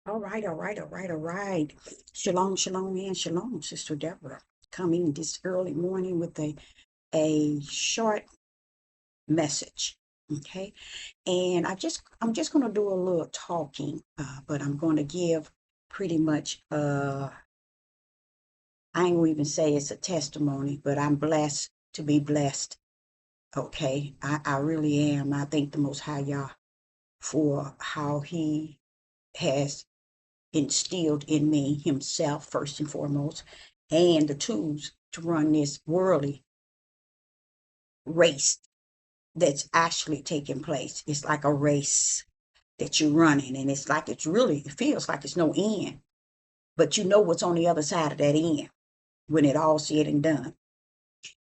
All right, all right, all right, all right. Shalom, shalom, and shalom, Sister Deborah. Coming this early morning with a short message. Okay. And I'm just gonna do a little talking, but I'm gonna give pretty much I ain't gonna even say it's a testimony, but I'm blessed to be blessed. Okay. I really am. I thank the most high Yah for how he has instilled in me himself first and foremost, and the tools to run this worldly race that's actually taking place. It's like a race that you're running, and it's like it feels like it's no end, but you know what's on the other side of that end when it all said and done.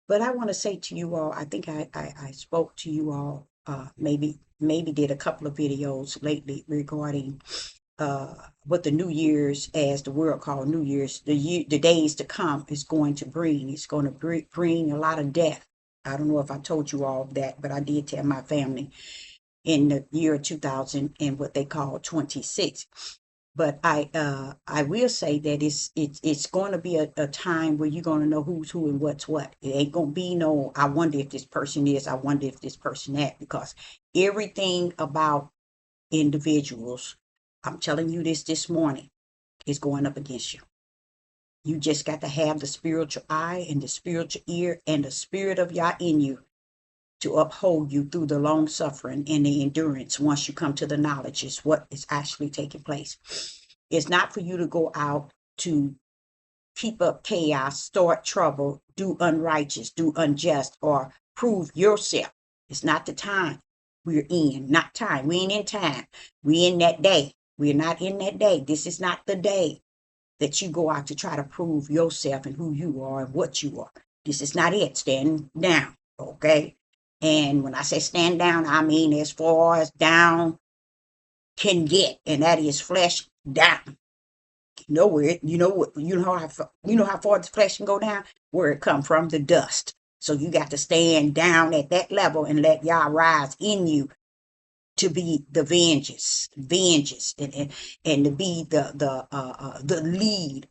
But I want to say to you all, I think I spoke to you all, maybe did a couple of videos lately regarding what the New Year's, as the world called New Year's, the days to come is going to bring. It's going to bring a lot of death. I don't know if I told you all that, but I did tell my family in the year 2000 and what they call 26. But I will say that it's going to be a time where you're going to know who's who and what's what. It ain't going to be no, I wonder if this person is, I wonder if this person that, because everything about individuals, I'm telling you this morning, is going up against you. You just got to have the spiritual eye and the spiritual ear and the spirit of Yah in you to uphold you through the long suffering and the endurance once you come to the knowledge is what is actually taking place. It's not for you to go out to keep up chaos, start trouble, do unrighteous, do unjust, or prove yourself. It's not the time we're in, not time. We ain't in time. We in that day. We're not in that day. This is not the day that you go out to try to prove yourself and who you are and what you are. This is not it. Stand down, okay? And when I say stand down, I mean as far as down can get, and that is flesh down. You know where it, you know how far the flesh can go down, where it come from, the dust. So you got to stand down at that level and let Yah rise in you to be the vengeance, and to be the lead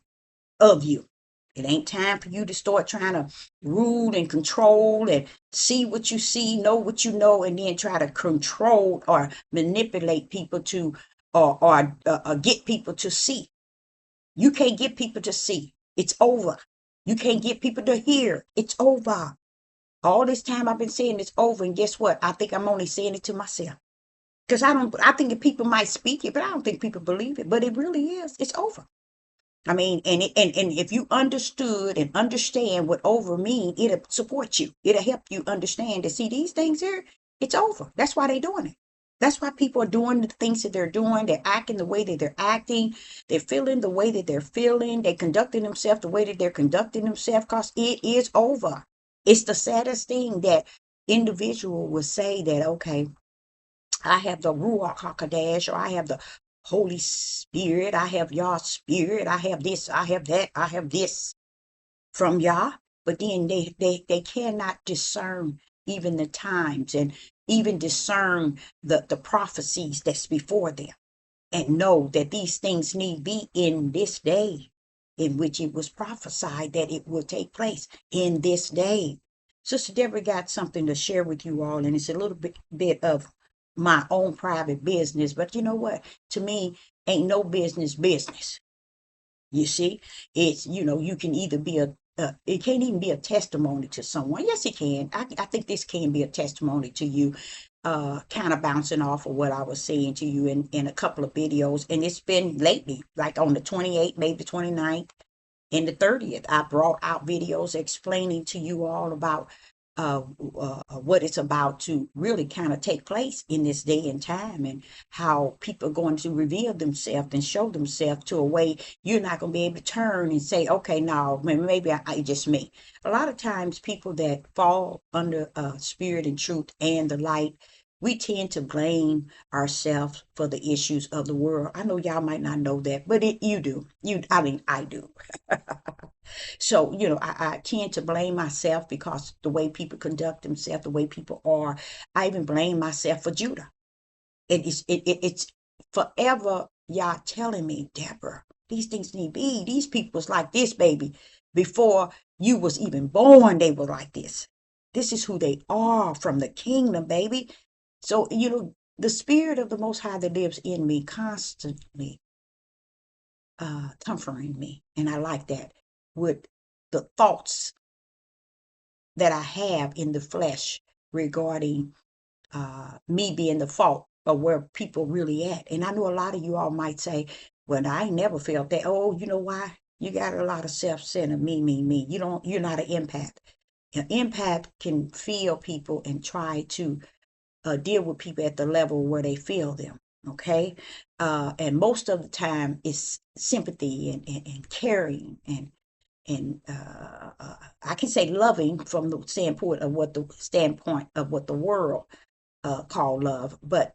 of you. It ain't time for you to start trying to rule and control and see what you see, know what you know, and then try to control or manipulate people to or get people to see. You can't get people to see. It's over. You can't get people to hear. It's over. All this time I've been saying it's over, and guess what? I think I'm only saying it to myself. Because I think that people might speak it, but I don't think people believe it. But it really is. It's over. I mean, and if you understood and understand what over mean, it'll support you. It'll help you understand to see these things here. It's over. That's why they're doing it. That's why people are doing the things that they're doing. They're acting the way that they're acting. They're feeling the way that they're feeling. They're conducting themselves the way that they're conducting themselves because it is over. It's the saddest thing that individual will say that, okay, I have the Ruach HaKodesh, or I have the Holy Spirit, I have Yah Spirit, I have this, I have that, I have this from Yah. But then they cannot discern even the times and even discern the prophecies that's before them and know that these things need be in this day in which it was prophesied that it will take place in this day. Sister Deborah got something to share with you all, and it's a little bit of my own private business. But you know what? To me, ain't no business. You see, it's you can either be it can't even be a testimony to someone. Yes, it can. I think this can be a testimony to you, kind of bouncing off of what I was saying to you in a couple of videos. And it's been lately, like on the 28th, maybe the 29th, and the 30th. I brought out videos explaining to you all about what it's about to really kind of take place in this day and time, and how people are going to reveal themselves and show themselves to a way you're not going to be able to turn and say, okay, now maybe I just me. A lot of times, people that fall under spirit and truth and the light, we tend to blame ourselves for the issues of the world. I know y'all might not know that, but you do. I mean, I do. So, I tend to blame myself because the way people conduct themselves, the way people are. I even blame myself for Judah. It's forever y'all telling me, Deborah, these things need to be. These people's like this, baby. Before you was even born, they were like this. This is who they are from the kingdom, baby. So, the spirit of the Most High that lives in me constantly comforting me. And I like that with the thoughts that I have in the flesh regarding me being the fault of where people really at. And I know a lot of you all might say, well, I ain't never felt that. Oh, you know why? You got a lot of self-centered me. You're not an empath. An empath can feel people and try to deal with people at the level where they feel them. Okay. And most of the time it's sympathy and caring and I can say loving from the standpoint of what the world call love. But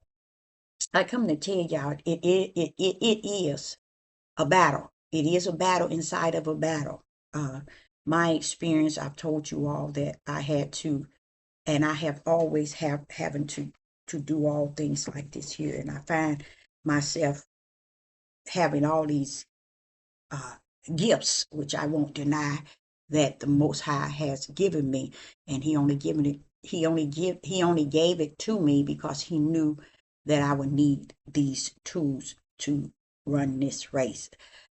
I come to tell y'all, it is a battle. It is a battle inside of a battle. Uh, my experience, I've told you all that I had to, and I have always having to do all things like this here, and I find myself having all these uh, gifts, which I won't deny that the Most High has given me, and He only given it. He only gave it to me because He knew that I would need these tools to run this race.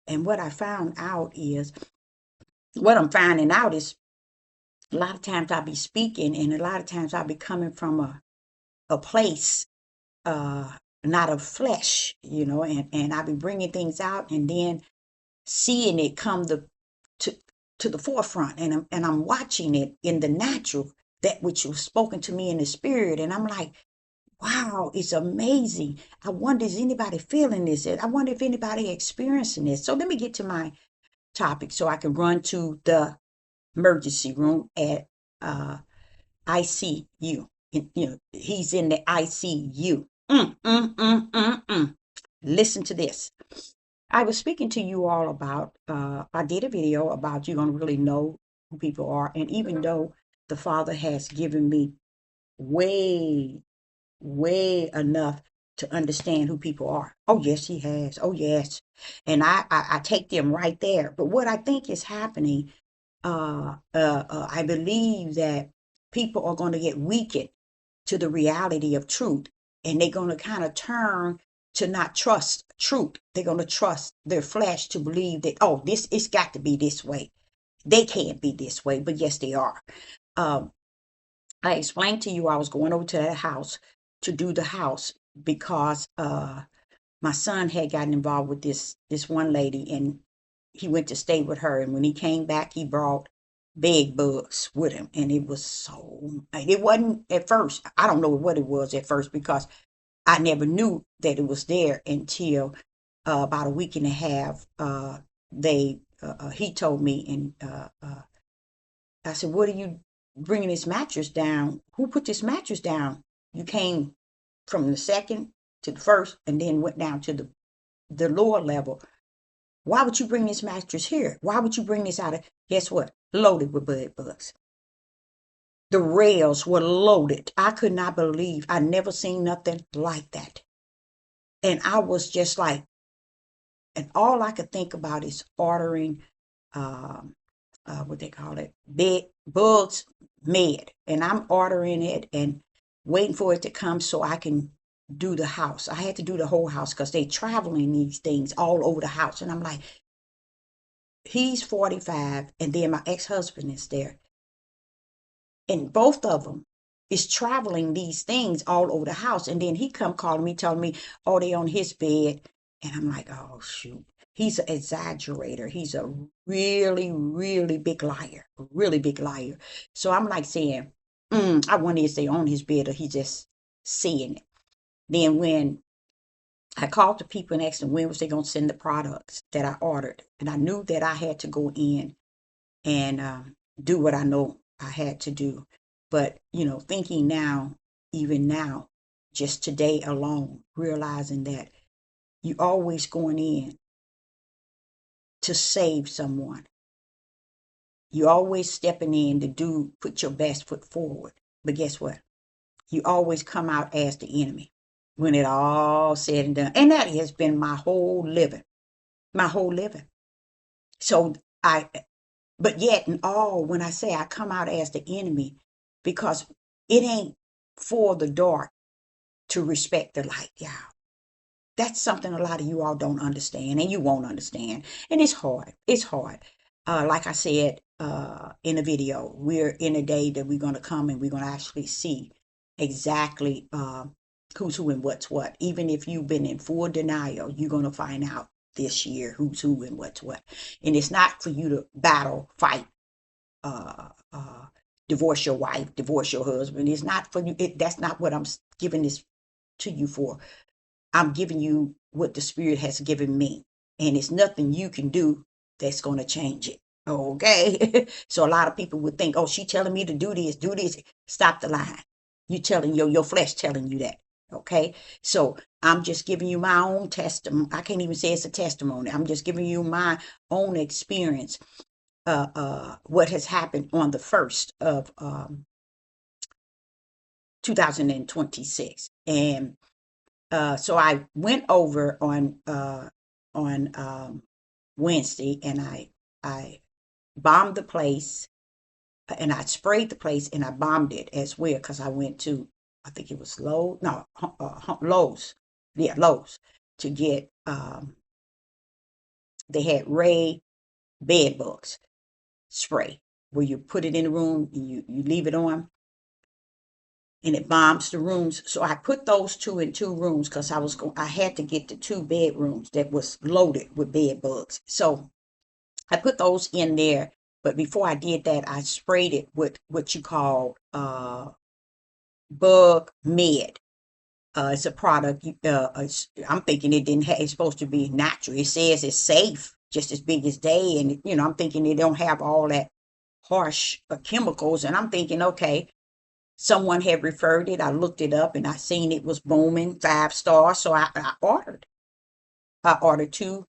And what I'm finding out is a lot of times I'll be speaking, and a lot of times I'll be coming from a place uh not of flesh, and I'll be bringing things out, and then seeing it come to to the forefront, and I'm watching it in the natural, that which was spoken to me in the spirit, and I'm like, wow, it's amazing. I wonder, is anybody feeling this? I wonder if anybody experiencing this. So let me get to my topic so I can run to the emergency room at ICU. He's in the ICU. Listen to this. I was speaking to you all about, I did a video about you're going to really know who people are. And even though the Father has given me way, way enough to understand who people are. Oh, yes, He has. Oh, yes. And I take them right there. But what I think is happening, I believe that people are going to get weakened to the reality of truth, and they're going to kind of turn to not trust truth. They're going to trust their flesh to believe that, oh, it's got to be this way. They can't be this way, but yes, they are. Um, I explained to you I was going over to that house to do the house because my son had gotten involved with this one lady, and he went to stay with her. And when he came back, he brought bed bugs with him, and it wasn't at first. I don't know what it was at first because I never knew that it was there until about a week and a half. He told me, and I said, "What are you bringing this mattress down? Who put this mattress down? You came from the second to the first, and then went down to the lower level. Why would you bring this mattress here? Why would you bring this out of, guess what? Loaded with bed bugs. The rails were loaded. I could not believe. I never seen nothing like that. And I was just like, and all I could think about is ordering, um, what they call it, bed bugs med. And I'm ordering it and waiting for it to come so I can do the house. I had to do the whole house because they traveling these things all over the house. And I'm like, he's 45, and then my ex-husband is there, and both of them is traveling these things all over the house. And then he come calling me, telling me, oh, they on his bed. And I'm like, oh shoot, he's an exaggerator. He's a really, really big liar, really big liar. So I'm like saying, I wonder if they on his bed or he just seeing it. Then when I called the people and asked them when was they going to send the products that I ordered, and I knew that I had to go in and do what I know I had to do. But, thinking now, even now, just today alone, realizing that you always going in to save someone. You always stepping in to put your best foot forward. But guess what? You always come out as the enemy. when it all said and done. And that has been my whole living, my whole living. So but yet in all, when I say I come out as the enemy, because it ain't for the dark to respect the light, y'all. That's something a lot of you all don't understand, and you won't understand. And it's hard. It's hard. Like I said in the video, we're in a day that we're going to come and we're going to actually see exactly who's who and what's what. Even if you've been in full denial, you're going to find out this year who's who and what's what. And it's not for you to battle, fight, uh, uh, divorce your wife, divorce your husband. It's not for you. That's not what I'm giving this to you for. I'm giving you what the Spirit has given me. And it's nothing you can do that's going to change it. Okay. So a lot of people would think, oh, she telling me to do this, do this. Stop the line. You telling your flesh telling you that. Okay. So I'm just giving you my own testimony. I can't even say it's a testimony. I'm just giving you my own experience. What has happened on the 1st of 2026. And so I went over on Wednesday, and I bombed the place, and I sprayed the place, and I bombed it as well because I went to, I think it was Lowe's, no, Lowe's, yeah, Lowe's, to get they had Ray bed bugs spray, where you put it in the room and you leave it on and it bombs the rooms. So I put those two in 2 rooms because I had to get the 2 bedrooms that was loaded with bed bugs. So I put those in there. But before I did that, I sprayed it with what you call Bug Med. It's a product. I'm thinking it didn't have. It's supposed to be natural. It says it's safe, just as big as day, and I'm thinking they don't have all that harsh chemicals. And I'm thinking, okay, someone had referred it. I looked it up and I seen it was booming, 5 stars. So I ordered. I ordered 2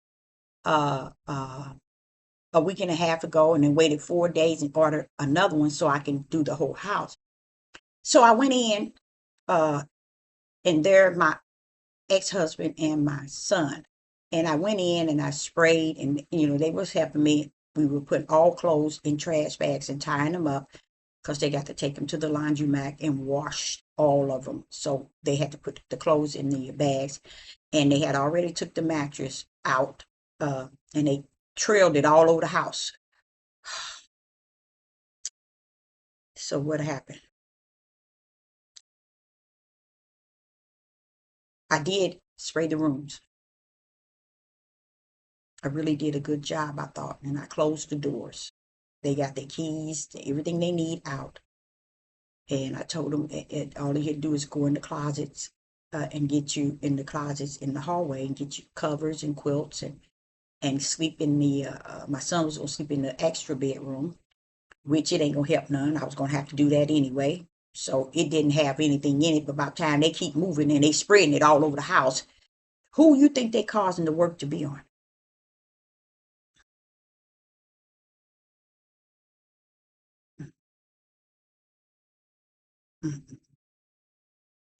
a week and a half ago, and then waited 4 days and ordered another one so I can do the whole house. So I went in, and there my ex-husband and my son. And I went in and I sprayed, and they was helping me. We were putting all clothes in trash bags and tying them up because they got to take them to the laundromat and wash all of them. So they had to put the clothes in the bags, and they had already took the mattress out, and they trailed it all over the house. So what happened? I did spray the rooms. I really did a good job, I thought, and I closed the doors. They got their keys, everything they need out. And I told them all they had to do is go in the closets and get you in the closets in the hallway and get you covers and quilts and sleep in the, my son was going to sleep in the extra bedroom, which it ain't going to help none. I was going to have to do that anyway. So it didn't have anything in it, but by the time they keep moving and they spreading it all over the house, who you think they causing the work to be on? Mm-hmm.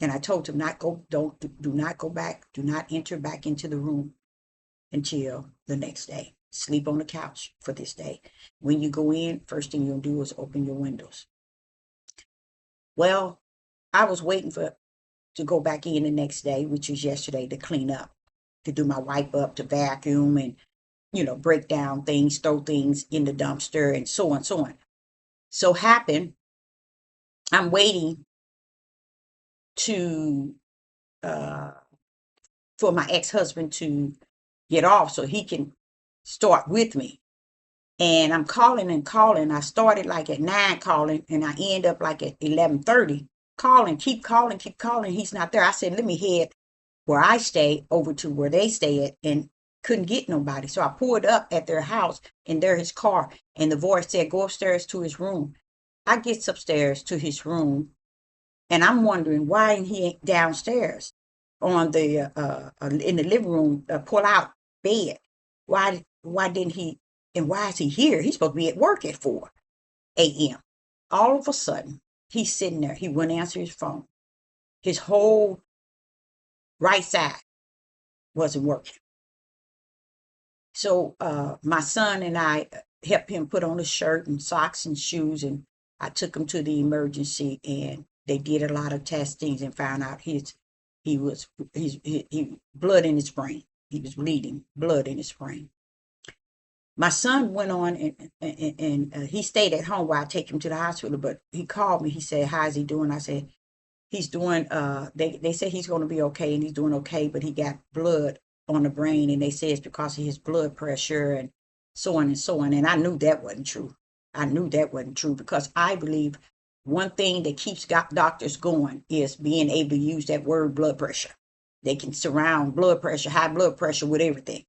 And I told him not go, do not go back, do not enter back into the room until the next day. Sleep on the couch for this day. When you go in, first thing you'll do is open your windows. Well, I was waiting for to go back in the next day, which was yesterday, to clean up, to do my wipe up, to vacuum and break down things, throw things in the dumpster, and so on, so on. So happened, I'm waiting to for my ex-husband to get off so he can start with me. And I'm calling and calling. I started like at 9 calling, and I end up like at 11:30 calling, keep calling, keep calling. He's not there. I said, let me head where I stay over to where they stay at, and couldn't get nobody. So I pulled up at their house, and there his car, and the voice said, go upstairs to his room. I gets upstairs to his room, and I'm wondering why he ain't downstairs on the in the living room pull out bed. Why didn't he? And why is he here? He's supposed to be at work at 4 a.m. All of a sudden, he's sitting there. He wouldn't answer his phone. His whole right side wasn't working. So my son and I helped him put on a shirt and socks and shoes, and I took him to the emergency, and they did a lot of testings and found out he blood in his brain. He was bleeding blood in his brain. My son went on and he stayed at home while I take him to the hospital, but he called me. He said, "How's he doing?" I said, "He's doing they say he's going to be okay, and he's doing okay, but he got blood on the brain, and they say it's because of his blood pressure and so on and so on." And I knew that wasn't true. I knew that wasn't true because I believe one thing that keeps doctors going is being able to use that word blood pressure. They can surround blood pressure, high blood pressure with everything.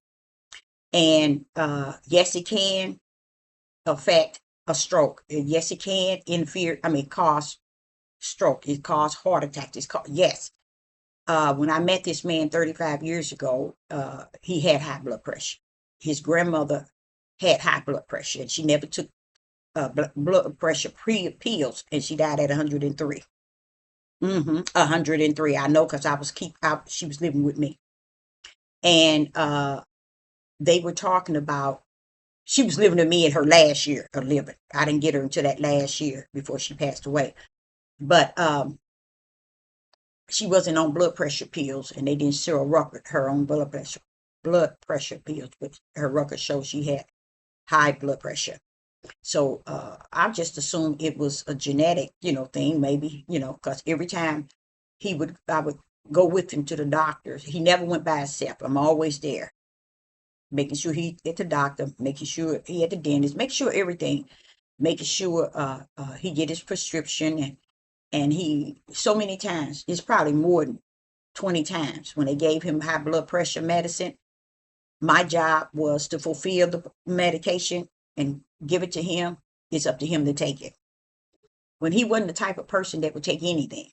And yes, it can affect a stroke. Yes, it can cause stroke. It cause heart attacks. Yes. When I met this man 35 years ago, he had high blood pressure. His grandmother had high blood pressure, and she never took blood pressure pills, and she died at 103. 103. I know because she was living with me, and they were talking about she was living with me in her last year of living. I didn't get her until that last year before she passed away, but she wasn't on blood pressure pills, and they didn't show her on blood pressure pills, but her record showed she had high blood pressure. So I just assumed it was a genetic, thing, maybe, because every time I would go with him to the doctors. He never went by himself. I'm always there, making sure he at the doctor, making sure he at the dentist, make sure everything, making sure he get his prescription, and he so many times, it's probably more than 20 times when they gave him high blood pressure medicine. My job was to fulfill the medication and give it to him. It's up to him to take it. When he wasn't the type of person that would take anything,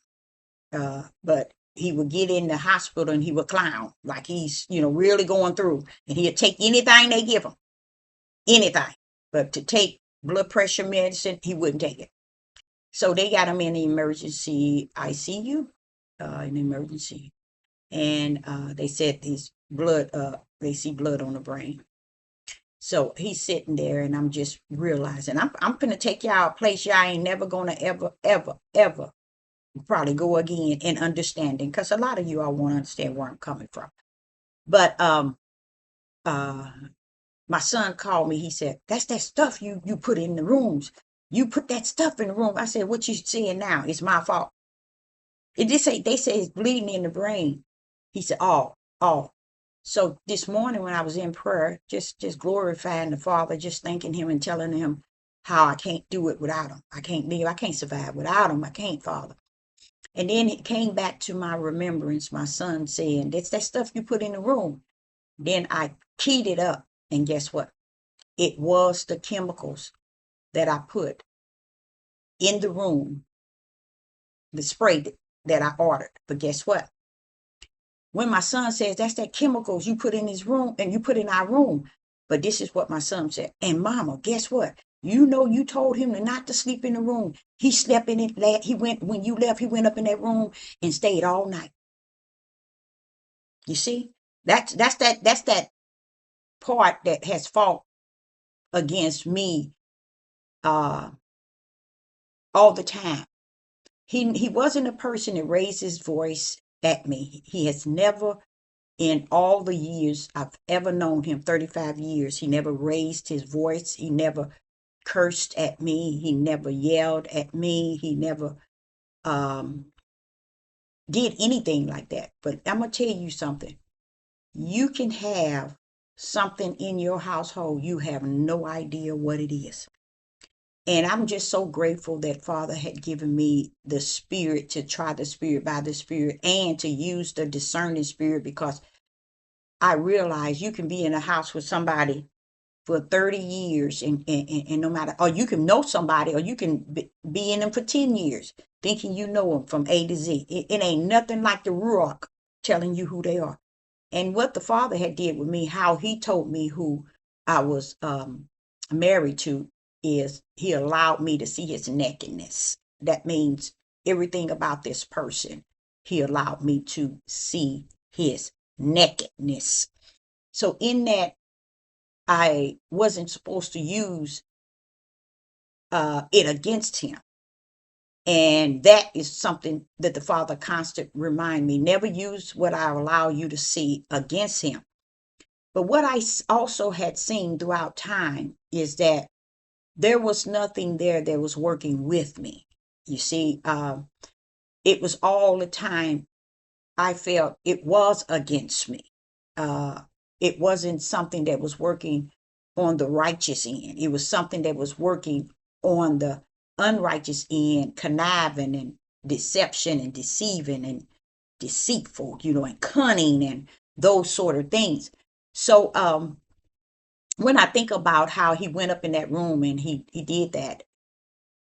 but he would get in the hospital and he would clown like he's, really going through, and he'd take anything they give him, anything. But to take blood pressure medicine, he wouldn't take it. So they got him in the emergency ICU, in the emergency, and they said his blood. They see blood on the brain. So he's sitting there, and I'm just realizing I'm gonna take y'all a place y'all ain't never gonna ever, ever, ever probably go again in understanding, because a lot of you all want to understand where I'm coming from. But uh my son called me. He said, "That's that stuff you put in the rooms. You put that stuff in the room." I said, "What you saying now? It's my fault." They say it's bleeding in the brain. He said, "Oh." So this morning when I was in prayer, just glorifying the Father, just thanking him and telling him how I can't do it without him. I can't live, I can't survive without him. I can't, Father. And then it came back to my remembrance, my son saying, "That's that stuff you put in the room." Then I keyed it up, and guess what? It was the chemicals that I put in the room, the spray that I ordered. But guess what? When my son says that's that chemicals you put in his room and you put in our room. But this is what my son said. "And mama, guess what? You told him not to sleep in the room. He slept in it. He went when you left. He went up in that room and stayed all night." You see, that's that part that has fought against me uh all the time. He wasn't a person that raised his voice at me. He has never, in all the years I've ever known him, 35 years, he never raised his voice. He never cursed at me. He never yelled at me. He never um did anything like that. But I'm gonna tell you something. You can have something in your household, you have no idea what it is. And I'm just so grateful that Father had given me the spirit to try the spirit by the spirit and to use the discerning spirit, because I realize you can be in a house with somebody for 30 years, and no matter, or you can know somebody, or you can be in them for 10 years thinking you know them from A to Z. It ain't nothing like the Ruach telling you who they are. And what the Father had did with me, how he told me who I was married to, is he allowed me to see his nakedness. That means everything about this person. He allowed me to see his nakedness. So in that, I wasn't supposed to use it against him. And that is something that the Father constant remind me, never use what I allow you to see against him. But what I also had seen throughout time is that there was nothing there that was working with me. You see, it was all the time I felt it was against me. Uh, it wasn't something that was working on the righteous end. It was something that was working on the unrighteous end, conniving and deception and deceiving and deceitful, and cunning and those sort of things. So when I think about how he went up in that room and he did that,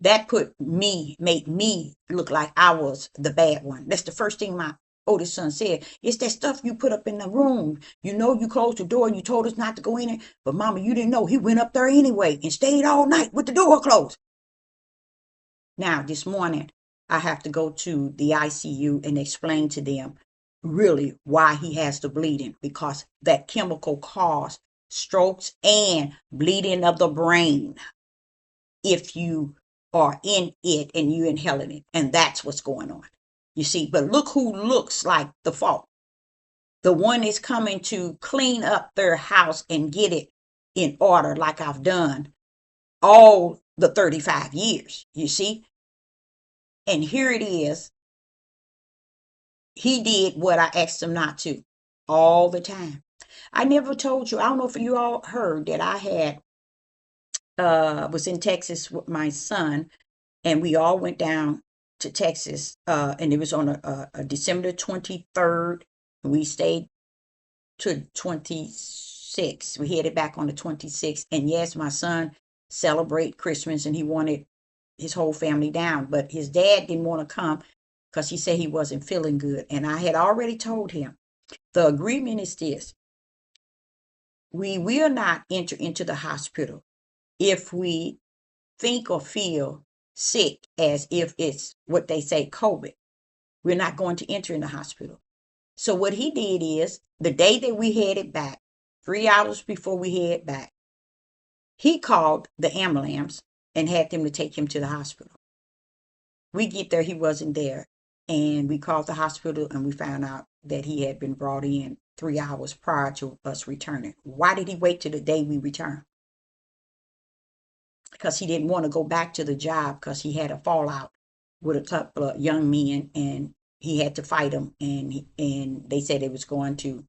that made me look like I was the bad one. That's the first thing my oldest son said. It's that stuff you put up in the room. You closed the door and you told us not to go in it. But mama, you didn't know he went up there anyway and stayed all night with the door closed. Now, this morning, I have to go to the ICU and explain to them really why he has the bleeding, because that chemical caused strokes and bleeding of the brain if you are in it and you inhaling it. And that's what's going on. You see, but look who looks like the fault. The one is coming to clean up their house and get it in order like I've done all the 35 years, you see. And here it is. He did what I asked him not to all the time. I never told you, I don't know if you all heard that I was in Texas with my son, and we all went down to Texas, and it was on a December 23rd. We stayed to 26th. We headed back on the 26th. And yes, my son celebrate Christmas and he wanted his whole family down, but his dad didn't want to come because he said he wasn't feeling good. And I had already told him, the agreement is this: we will not enter into the hospital if we think or feel sick, as if it's what they say, COVID. We're not going to enter in the hospital. So what he did is, the day that we headed back, 3 hours before we head back, he called the ambulance and had them to take him to the hospital. We get there, he wasn't there. And we called the hospital and we found out that he had been brought in 3 hours prior to us returning. Why did he wait till the day we returned? Because he didn't want to go back to the job, because he had a fallout with a couple of young men and he had to fight them, and they said it was going to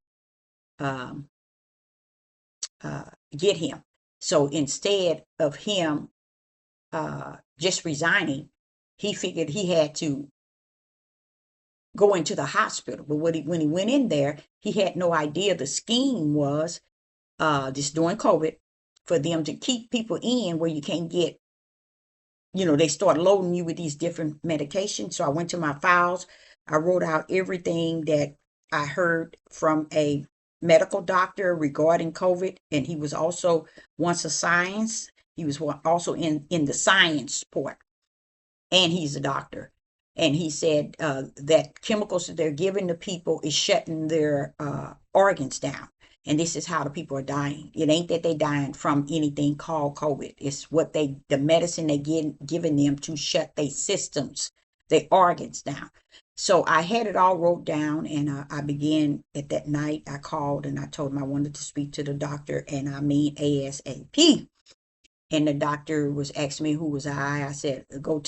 get him. So instead of him just resigning, he figured he had to go into the hospital. But when he went in there, he had no idea the scheme was, just during COVID, for them to keep people in where you can't get, they start loading you with these different medications. So I went to my files. I wrote out everything that I heard from a medical doctor regarding COVID. And he was also once a science. He was also in the science part. And he's a doctor. And he said that chemicals that they're giving to people is shutting their organs down. And this is how the people are dying. It ain't that they dying from anything called COVID. It's the medicine they giving them to shut their systems, their organs down. So I had it all wrote down, and I began at that night. I called and I told him I wanted to speak to the doctor, and I mean ASAP. And the doctor was asking me who was I. I said, go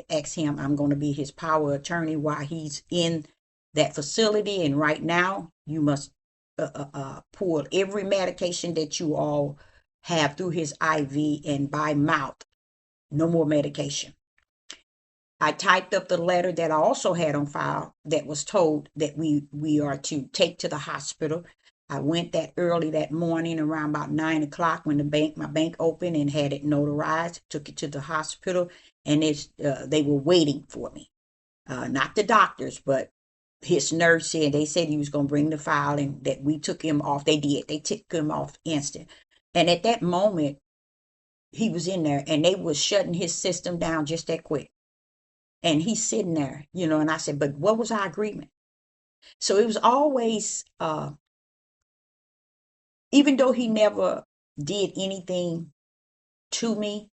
ask him I'm going to be his power attorney while he's in that facility. And right now, you must pull every medication that you all have through his IV and by mouth. No more medication. I typed up the letter that I also had on file that was told that we are to take to the hospital. I went that early that morning around about 9 o'clock when my bank opened, and had it notarized, took it to the hospital, and they were waiting for me. Not the doctors, but his nurse said, they said he was going to bring the file and that we took him off. They did. They took him off instant. And at that moment, he was in there and they was shutting his system down just that quick. And he's sitting there, and I said, but what was our agreement? So it was always, even though he never did anything to me,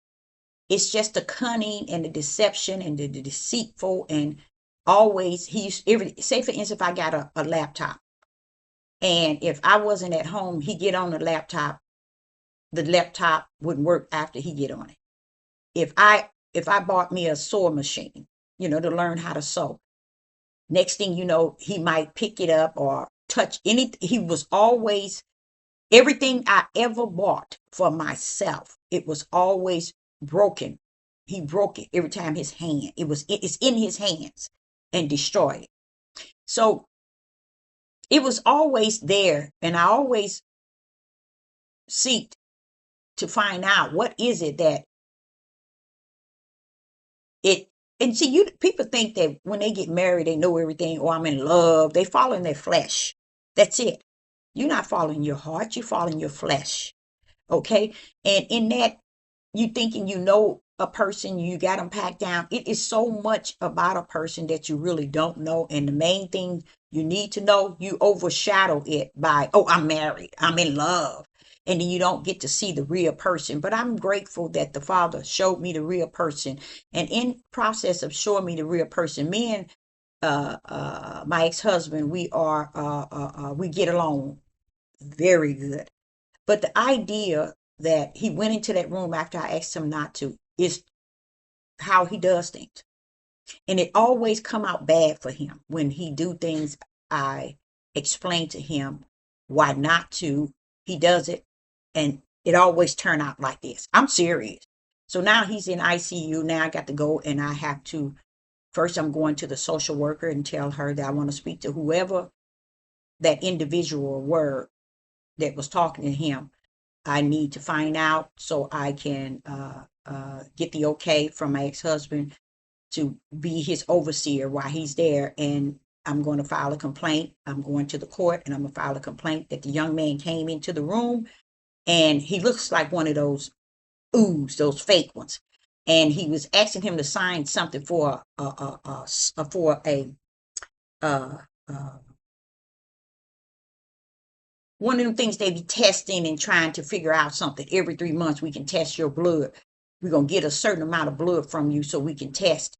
it's just the cunning and the deception and the deceitful, and always he used every, say for instance, if I got a laptop, and if I wasn't at home, he get on the laptop wouldn't work after he get on it. If I bought me a sewing machine, to learn how to sew, next thing you know, he might pick it up or touch anything. He was always, everything I ever bought for myself, it was always broken. He broke it every time. It's in his hands, and destroyed it. So it was always there, and I always seeked to find out what is it that it. And see, you people think that when they get married, they know everything. Or I'm in love. They follow in their flesh. That's it. You're not following your heart. You're following your flesh. Okay, and in that, you thinking you know a person, you got them packed down. It is so much about a person that you really don't know, and the main thing you need to know, you overshadow it by, oh, I'm married, I'm in love, and then you don't get to see the real person. But I'm grateful that the Father showed me the real person, and in process of showing me the real person, me and my ex-husband, we get along very good. But the idea that he went into that room after I asked him not to is how he does things. And it always come out bad for him when he do things I explain to him why not to. He does it, and it always turn out like this. I'm serious. So now he's in ICU. Now I got to go, and I have to, first I'm going to the social worker and tell her that I want to speak to whoever that individual were that was talking to him. I need to find out so I can get the okay from my ex-husband to be his overseer while he's there. And I'm going to file a complaint. I'm going to the court, and I'm going to file a complaint that the young man came into the room, and he looks like one of those those fake ones. And he was asking him to sign something for uh, uh, one of them things they be testing and trying to figure out something. Every 3 months, we can test your blood. We're going to get a certain amount of blood from you so we can test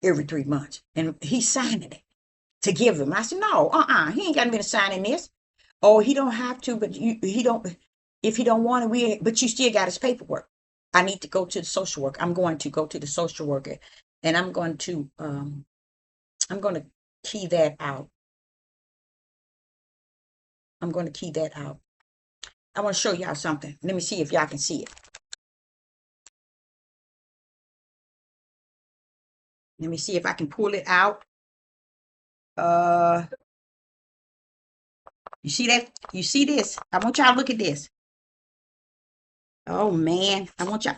every 3 months. And he signed it to give him. I said, no, he ain't got to be signing this. Oh, he don't have to, but he don't, if he don't want it, but you still got his paperwork. I need to go to the social worker. I'm going to go to the social worker, and I'm going to key that out. I'm going to key that out. I want to show y'all something. Let me see if y'all can see it. Let me see if I can pull it out. You see that? You see this? I want y'all to look at this. Oh man, I want y'all.